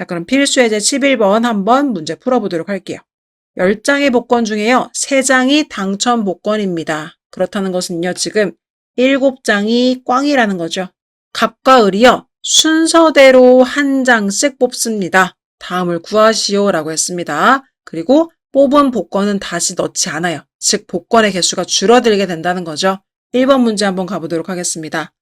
자, 그럼 필수예제 11번 한번 문제 풀어보도록 할게요. 10장의 복권 중에요. 3장이 당첨 복권입니다. 그렇다는 것은요. 지금 7장이 꽝이라는 거죠. 갑과 을이요. 순서대로 한 장씩 뽑습니다. 다음을 구하시오 라고 했습니다. 그리고 뽑은 복권은 다시 넣지 않아요. 즉 복권의 개수가 줄어들게 된다는 거죠. 1번 문제 한번 가보도록 하겠습니다.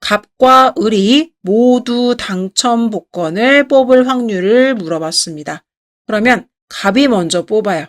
갑과 을이 모두 당첨 복권을 뽑을 확률을 물어봤습니다. 그러면 갑이 먼저 뽑아요.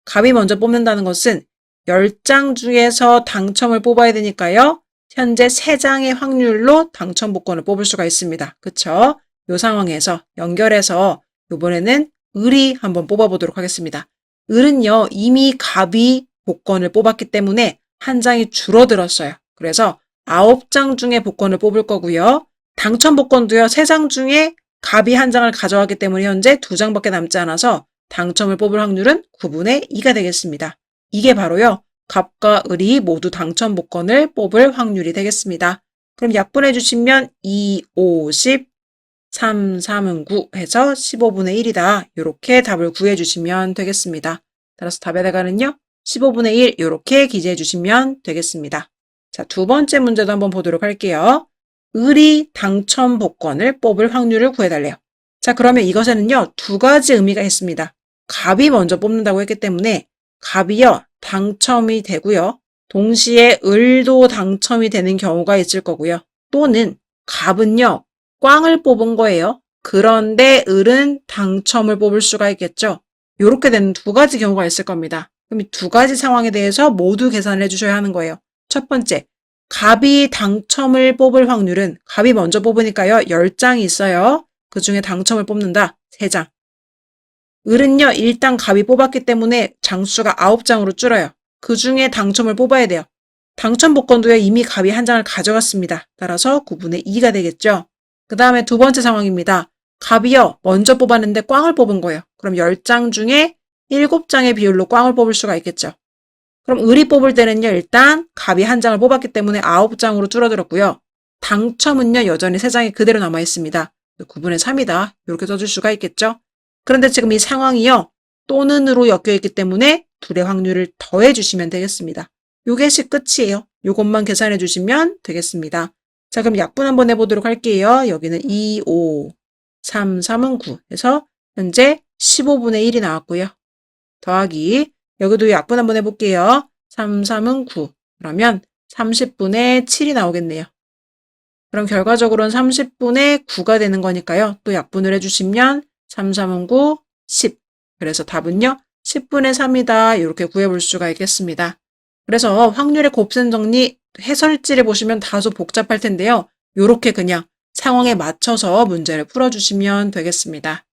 갑이 먼저 뽑는다는 것은 10장 중에서 당첨을 뽑아야 되니까요. 현재 3장의 확률로 당첨 복권을 뽑을 수가 있습니다. 그쵸? 이 상황에서 연결해서 이번에는 을이 한번 뽑아보도록 하겠습니다. 을은요. 이미 갑이 복권을 뽑았기 때문에 한 장이 줄어들었어요. 그래서 9장 중에 복권을 뽑을 거고요. 당첨 복권도요. 3장 중에 갑이 한 장을 가져왔기 때문에 현재 2장밖에 남지 않아서 당첨을 뽑을 확률은 9분의 2가 되겠습니다. 이게 바로요. 갑과 을이 모두 당첨 복권을 뽑을 확률이 되겠습니다. 그럼 약분해 주시면 2, 5, 10, 3, 3은 9 해서 15분의 1이다. 이렇게 답을 구해 주시면 되겠습니다. 따라서 답에다가는요. 15분의 1 이렇게 기재해 주시면 되겠습니다. 자, 두 번째 문제도 한번 보도록 할게요. 을이 당첨 복권을 뽑을 확률을 구해달래요. 자, 그러면 이것에는요. 2가지 의미가 있습니다. 갑이 먼저 뽑는다고 했기 때문에 갑이요. 당첨이 되고요. 동시에 을도 당첨이 되는 경우가 있을 거고요. 또는 갑은요. 꽝을 뽑은 거예요. 그런데 을은 당첨을 뽑을 수가 있겠죠. 이렇게 되는 2가지 경우가 있을 겁니다. 그럼 이 2가지 상황에 대해서 모두 계산을 해주셔야 하는 거예요. 첫 번째, 갑이 당첨을 뽑을 확률은 갑이 먼저 뽑으니까요. 10장이 있어요. 그 중에 당첨을 뽑는다. 3장. 을은요. 일단 갑이 뽑았기 때문에 장수가 9장으로 줄어요. 그 중에 당첨을 뽑아야 돼요. 당첨 복권도요. 이미 갑이 한 장을 가져갔습니다. 따라서 9분의 2가 되겠죠. 그 다음에 두 번째 상황입니다. 갑이요. 먼저 뽑았는데 꽝을 뽑은 거예요. 그럼 10장 중에 7장의 비율로 꽝을 뽑을 수가 있겠죠. 그럼 을이 뽑을 때는요. 일단 갑이 한 장을 뽑았기 때문에 9장으로 줄어들었고요. 당첨은요. 여전히 3장이 그대로 남아있습니다. 9분의 3이다. 이렇게 써줄 수가 있겠죠. 그런데 지금 이 상황이요. 또는으로 엮여있기 때문에 둘의 확률을 더해주시면 되겠습니다. 요것이 끝이에요. 요것만 계산해 주시면 되겠습니다. 자, 그럼 약분 한번 해보도록 할게요. 여기는 2, 5, 3, 3은 9 해서 현재 15분의 1이 나왔고요. 더하기 여기도 약분 한번 해볼게요. 3, 3은 9 그러면 30분의 7이 나오겠네요. 그럼 결과적으로는 30분의 9가 되는 거니까요. 또 약분을 해주시면 3, 3은 9, 10 그래서 답은요. 10분의 3이다. 이렇게 구해볼 수가 있겠습니다. 그래서 확률의 곱셈 정리 해설지를 보시면 다소 복잡할 텐데요. 이렇게 그냥 상황에 맞춰서 문제를 풀어주시면 되겠습니다.